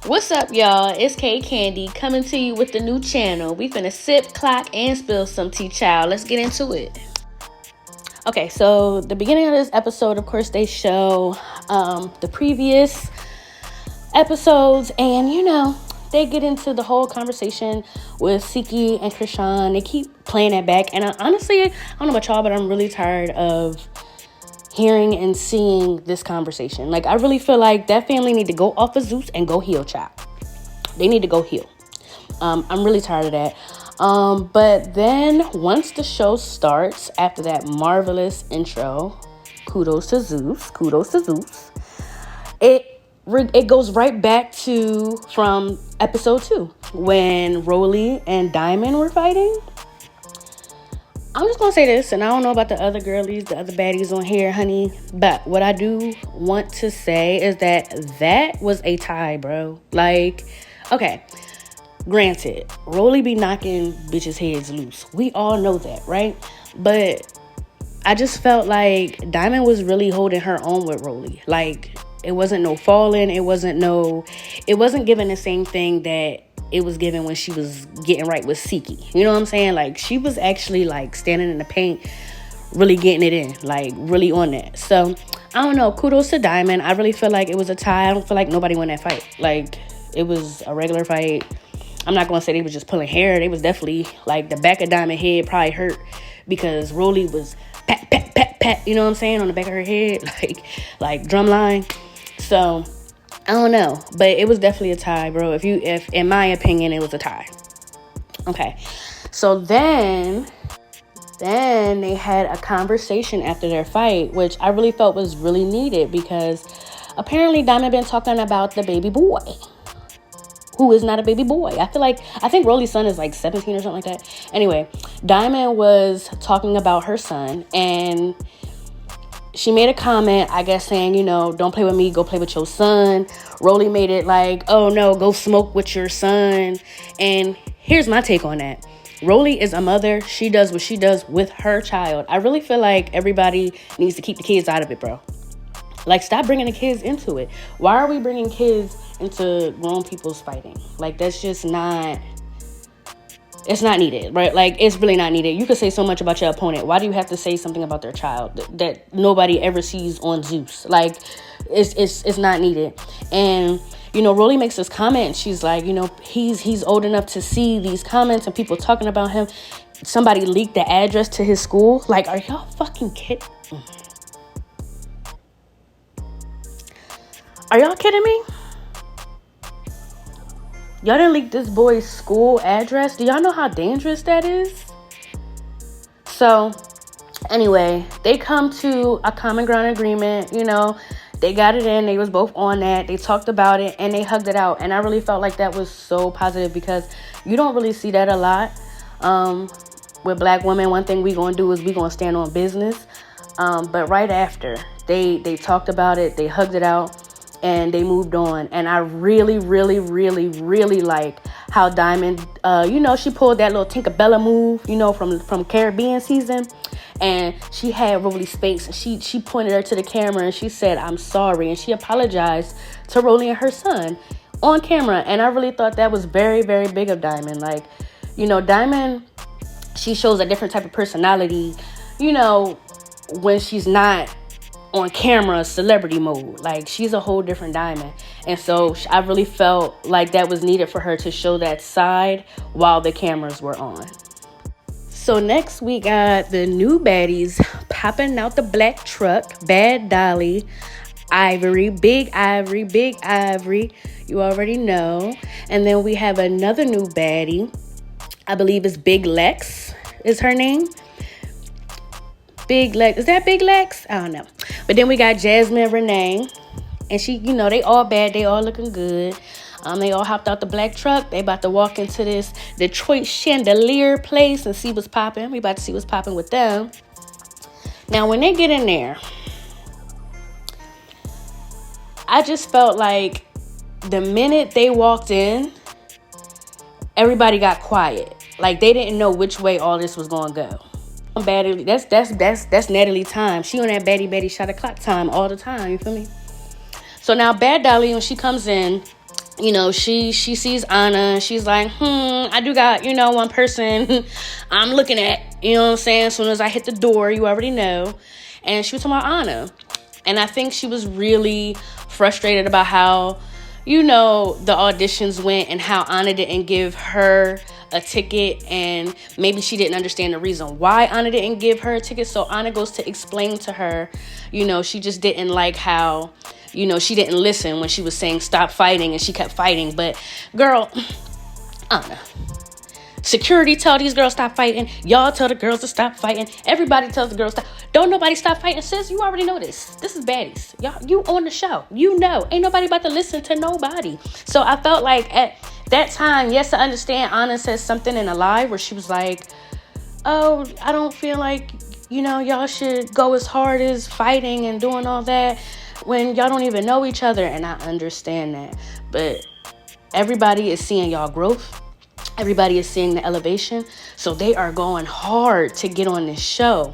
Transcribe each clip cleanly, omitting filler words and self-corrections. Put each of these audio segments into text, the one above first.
What's up, y'all? It's K Candy coming to you with the new channel. We finna sip, clock, and spill some tea, child. Let's get into it. Okay, so the beginning of this episode, of course, they show the previous episodes, and they get into the whole conversation with Siki and Krishan. They keep playing that back, and honestly, I don't know about y'all, but I'm really tired of hearing and seeing this conversation. Like, I really feel like that family need to go off of Zeus and go heal, child. They need to go heal. I'm really tired of that. But then once the show starts, after that marvelous intro, kudos to Zeus, it goes right back to from episode 2 when Rollie and Diamond were fighting. I'm just gonna say this, and I don't know about the other girlies, the other baddies on here, honey, but what I do want to say is that was a tie, bro. Like, okay, granted, Rollie be knocking bitches' heads loose. We all know that, right? But I just felt like Diamond was really holding her own with Rollie. Like, it wasn't no falling. It wasn't giving the same thing that it was given when she was getting right with Siki. You know what I'm saying? Like, she was actually like standing in the paint, really getting it in, like really on that. So I don't know, kudos to Diamond. I really feel like it was a tie. I don't feel like nobody won that fight. Like, it was a regular fight. I'm not gonna say they was just pulling hair. They was definitely like the back of Diamond head probably hurt because Rollie was pat, pat, pat, pat, you know what I'm saying, on the back of her head, like drumline. So I don't know, but it was definitely a tie, bro. If in my opinion, it was a tie. Okay, so then they had a conversation after their fight, which I really felt was really needed because apparently Diamond been talking about the baby boy, who is not a baby boy. I think Rollie's son is like 17 or something like that. Anyway, Diamond was talking about her son, and she made a comment, I guess, saying, don't play with me, go play with your son. Rollie made it like, oh no, go smoke with your son. And here's my take on that. Rollie is a mother. She does what she does with her child. I really feel like everybody needs to keep the kids out of it, bro. Like, stop bringing the kids into it. Why are we bringing kids into grown people's fighting? Like, that's just not... It's not needed, right? Like, it's really not needed. You could say so much about your opponent. Why do you have to say something about their child that nobody ever sees on Zeus? Like, it's not needed. And, Rollie makes this comment. She's like, he's old enough to see these comments and people talking about him. Somebody leaked the address to his school. Like, are y'all fucking kidding? Are y'all kidding me? Y'all didn't leak this boy's school address. Do y'all know how dangerous that is? So, anyway, they come to a common ground agreement. They got it in. They was both on that. They talked about it, and they hugged it out. And I really felt like that was so positive because you don't really see that a lot. With black women, one thing we gonna do is we gonna stand on business. But right after, they talked about it. They hugged it out. And they moved on. And I really, really, really, really like how Diamond, she pulled that little Tinkerbella move, from Caribbean season. And she had Rollie's face. And she pointed her to the camera and she said, I'm sorry. And she apologized to Rollie and her son on camera. And I really thought that was very, very big of Diamond. Like, Diamond, she shows a different type of personality, when she's not on camera, celebrity mode. Like, she's a whole different Diamond. And so I really felt like that was needed for her to show that side while the cameras were on. So next we got the new baddies popping out the black truck. Bad Dolly, Ivory, Big Ivory. You already know. And then we have another new baddie. I believe it's Big Lex is her name. Big Lex. Is that Big Lex? I don't know. But then we got Jasmine Renee. And she, they all bad. They all looking good. They all hopped out the black truck. They about to walk into this Detroit chandelier place and see what's popping. We about to see what's popping with them. Now, when they get in there, I just felt like the minute they walked in, everybody got quiet. Like, they didn't know which way all this was going to go. Baddie, that's Natalie time. She on that Baddie shot o'clock time all the time. You feel me? So now Bad Dolly, when she comes in, you know, she sees Ahna. She's like, I do got, you know, one person I'm looking at, you know what I'm saying? As soon as I hit the door, you already know. And she was talking about Ahna. And I think she was really frustrated about how, you know, the auditions went and how Ahna didn't give her a ticket, and maybe she didn't understand the reason why Ahna didn't give her a ticket. So Ahna goes to explain to her, you know, she just didn't like how, you know, she didn't listen when she was saying stop fighting, and she kept fighting. But girl, Ahna, security tell these girls stop fighting. Y'all tell the girls to stop fighting. Everybody tells the girls stop. Don't nobody stop fighting. Sis, you already know this. This is Baddies. Y'all, you on the show. You know. Ain't nobody about to listen to nobody. So I felt like at that time, yes, I understand Ahna says something in a live where she was like, oh, I don't feel like, you know, y'all should go as hard as fighting and doing all that when y'all don't even know each other. And I understand that. But everybody is seeing y'all growth. Everybody is seeing the elevation. So they are going hard to get on this show.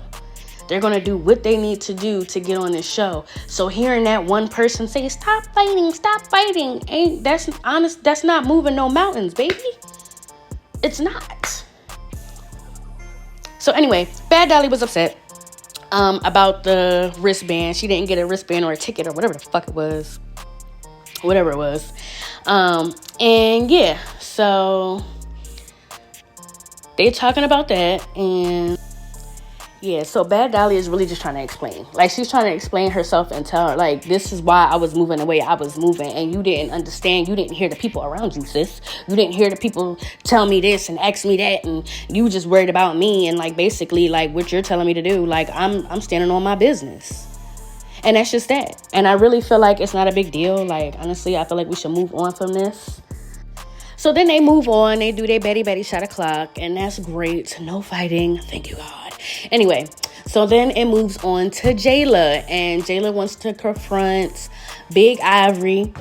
They're going to do what they need to do to get on this show. So hearing that one person say, stop fighting, that's honest. That's not moving no mountains, baby. It's not. So anyway, Bad Dolly was upset about the wristband. She didn't get a wristband or a ticket or whatever the fuck it was. Whatever it was. And yeah, so they're talking about that. And yeah, so Bad Dolly is really just trying to explain. Like, she's trying to explain herself and tell her, like, this is why I was moving the way I was moving. And you didn't understand. You didn't hear the people around you, sis. You didn't hear the people tell me this and ask me that. And you just worried about me. And, like, basically, like, what you're telling me to do. Like, I'm standing on my business. And that's just that. And I really feel like it's not a big deal. Like, honestly, I feel like we should move on from this. So then they move on. They do their Baddie shot o'clock. And that's great. No fighting. Thank you, God. Anyway, so then it moves on to Jayla. And Jayla wants to confront Big Ivory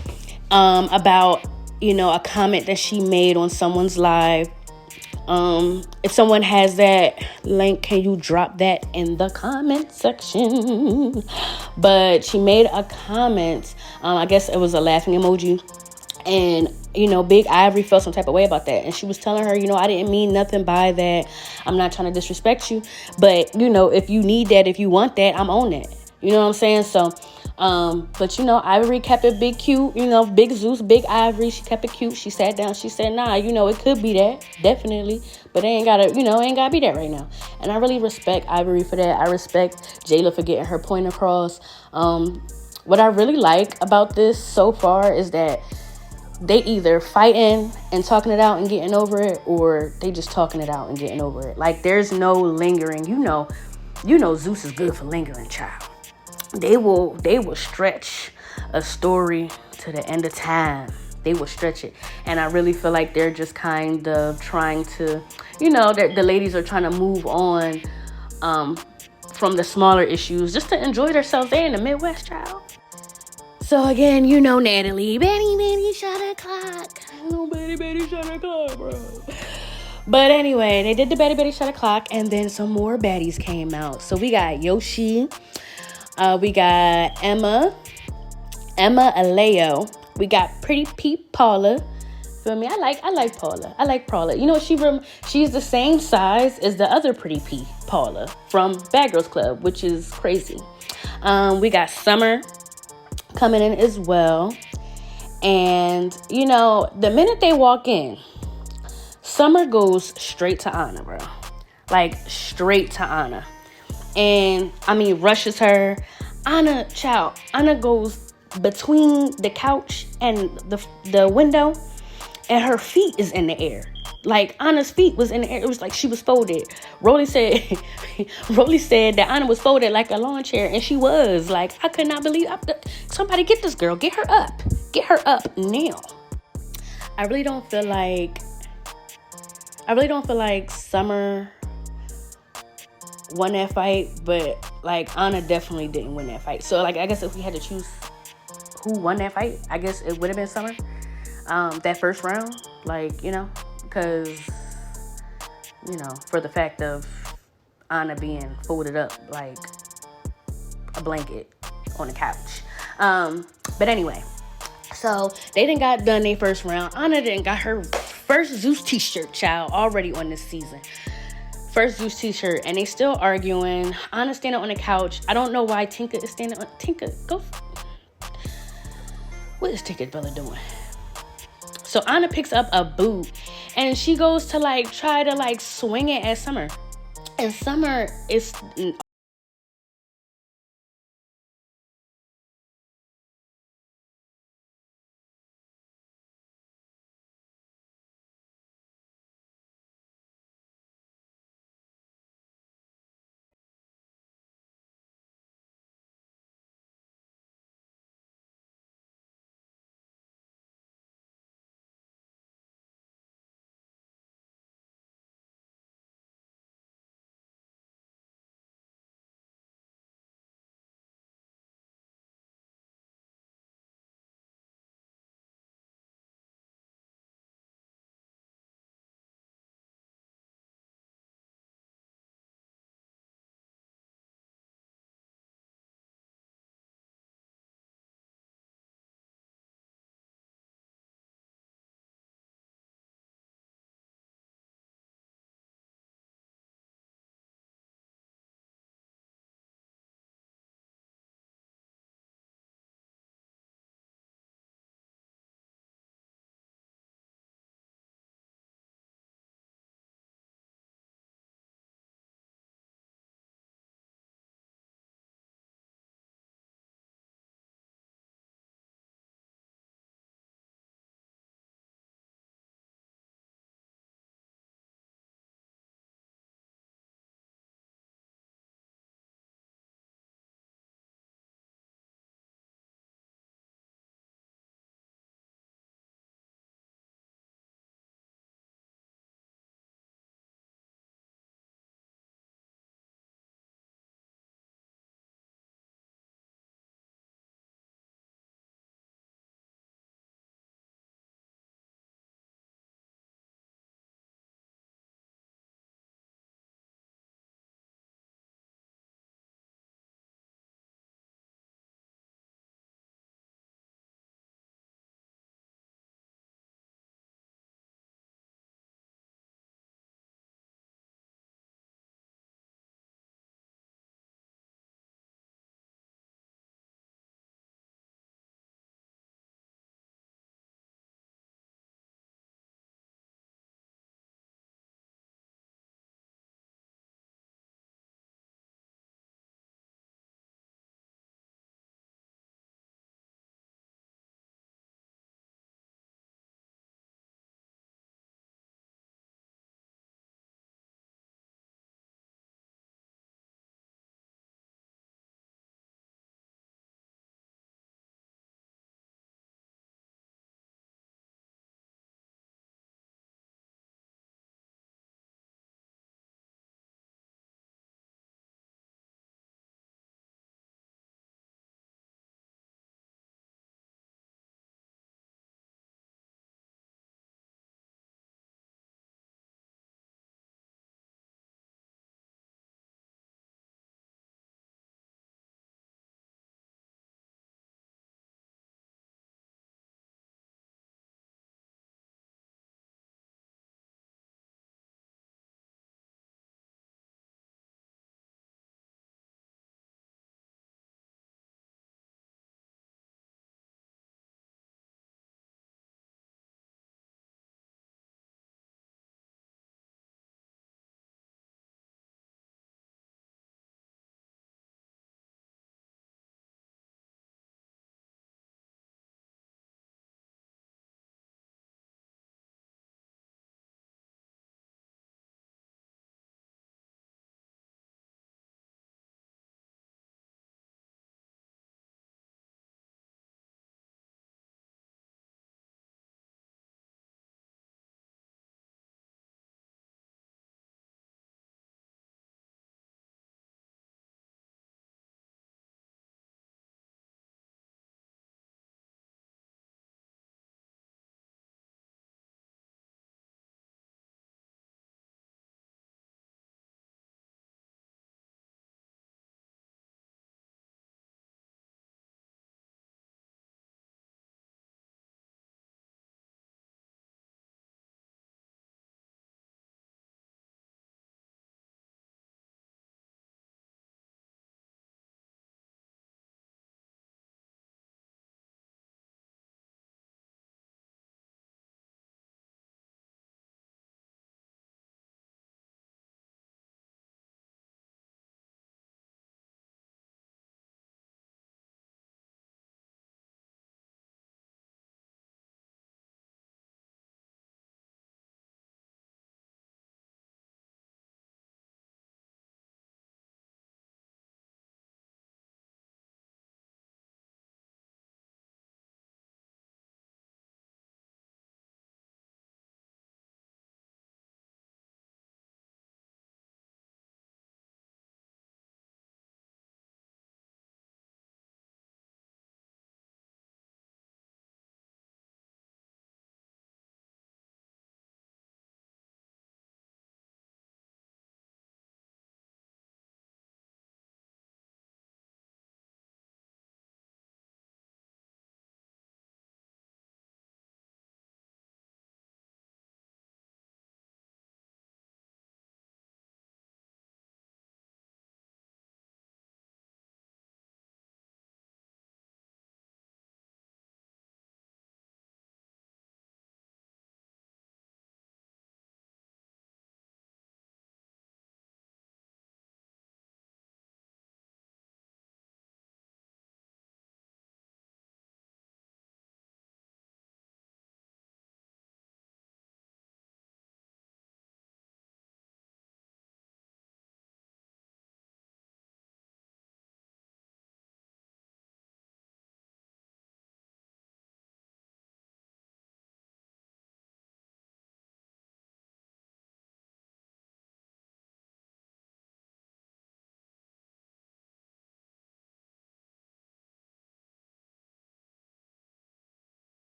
about, you know, a comment that she made on someone's live. If someone has that link, can you drop that in the comment section? But she made a comment. I guess it was a laughing emoji. And, you know, Big Ivory felt some type of way about that. And she was telling her, you know, I didn't mean nothing by that. I'm not trying to disrespect you. But, you know, if you need that, if you want that, I'm on that. You know what I'm saying? So, but, you know, Ivory kept it big cute. You know, Big Zeus, Big Ivory. She kept it cute. She sat down. She said, nah, you know, it could be that. Definitely. But it ain't gotta, you know, ain't gotta be that right now. And I really respect Ivory for that. I respect Jayla for getting her point across. What I really like about this so far is that they either fighting and talking it out and getting over it, or they just talking it out and getting over it. Like, there's no lingering. You know Zeus is good for lingering, child. They will stretch a story to the end of time. They will stretch it. And I really feel like they're just kind of trying to, you know, the ladies are trying to move on from the smaller issues just to enjoy themselves. They're in the Midwest, child. So again, you know Natalie. Baddie shot o'clock. Oh, Baddie shot o'clock, bro. But anyway, they did the Baddie shot o'clock, and then some more baddies came out. So we got Yoshi. We got Emma Aleo. We got Pretty Pete Paula. Feel me? I like Paula. I like Paula. You know, she's the same size as the other Pretty Pete Paula from Bad Girls Club, which is crazy. We got Summer coming in as well. And, you know, the minute they walk in, Summer goes straight to Ahna, bro. Like, straight to Ahna. And, I mean, rushes her. Ahna goes between the couch and the window, and her feet is in the air. Like, Ahna's feet was in the air. It was like she was folded. Rollie said that Ahna was folded like a lawn chair, and she was. Like, I could not believe. Somebody get this girl. Get her up. Get her up now. I really don't feel like Summer won that fight, but, like, Ahna definitely didn't win that fight. So, like, I guess if we had to choose who won that fight, I guess it would have been Summer. That first round, like, you know, because, you know, for the fact of Ahna being folded up like a blanket on the couch. But anyway, So they didn't got done their first round. Ahna didn't got her first Zeus t-shirt, child, already on this season. First Zeus t-shirt, and they still arguing. Ahna standing on the couch. I don't know why Tinka is standing on. Tinka, go. What is Tinka Bella doing? So Ahna picks up a boot, and she goes to like try to like swing it at Summer, and Summer is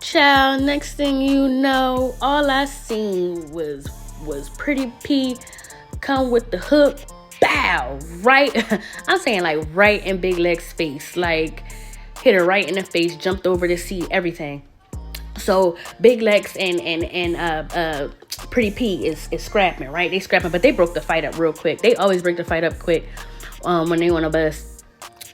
Child, next thing you know, all I seen was Pretty P come with the hook, bow, right. I'm saying like right in Big Leg's face, like hit her right in the face, jumped over to see everything. So Big Lex and Pretty P is scrapping, right? They scrapping, but they broke the fight up real quick. They always break the fight up quick when they on a bus.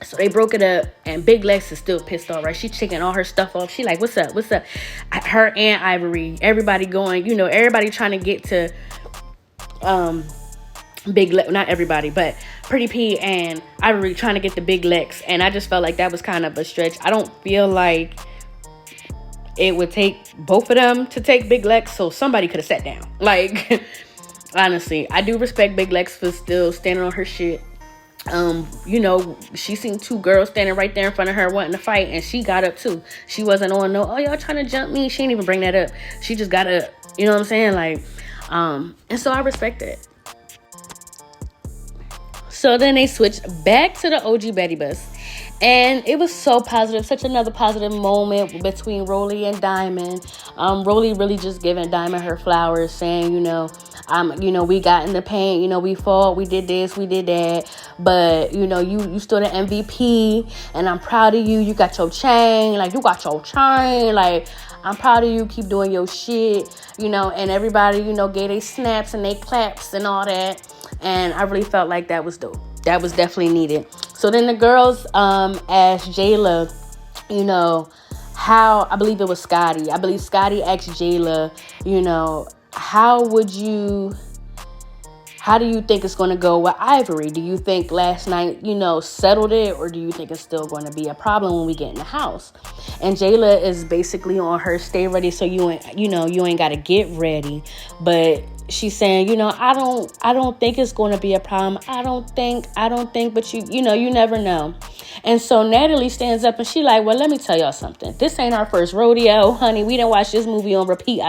So they broke it up, and Big Lex is still pissed off, right? She taking all her stuff off. She like, what's up? What's up? Her and Ivory, everybody going, everybody trying to get to Big Lex. Not everybody, but Pretty P and Ivory trying to get to Big Lex. And I just felt like that was kind of a stretch. I don't feel like it would take both of them to take Big Lex, so somebody could have sat down. Like, honestly, I do respect Big Lex for still standing on her shit. She seen two girls standing right there in front of her wanting to fight, and she got up too. She wasn't on no, oh, y'all trying to jump me. She didn't even bring that up. She just got up. You know what I'm saying? Like, and so I respect it. So then they switched back to the OG Baddie bus. And it was so positive, such another positive moment between Rollie and Diamond. Rollie really just giving Diamond her flowers, saying, we got in the paint, we fought, we did this, we did that, but, you still the MVP, and I'm proud of you. You got your chain, like, I'm proud of you. Keep doing your shit, and everybody, gave they snaps and they claps and all that. And I really felt like that was dope. That was definitely needed. So then the girls asked Jayla, how, I believe it was Scotty. I believe Scotty asked Jayla, how do you think it's going to go with Ivory? Do you think last night, settled it? Or do you think it's still going to be a problem when we get in the house? And Jayla is basically on her stay ready, so you ain't got to get ready. But she's saying, I don't think it's going to be a problem. I don't think, but you never know. And so Natalie stands up and she like, well, let me tell y'all something. This ain't our first rodeo, honey. We done watched this movie on repeat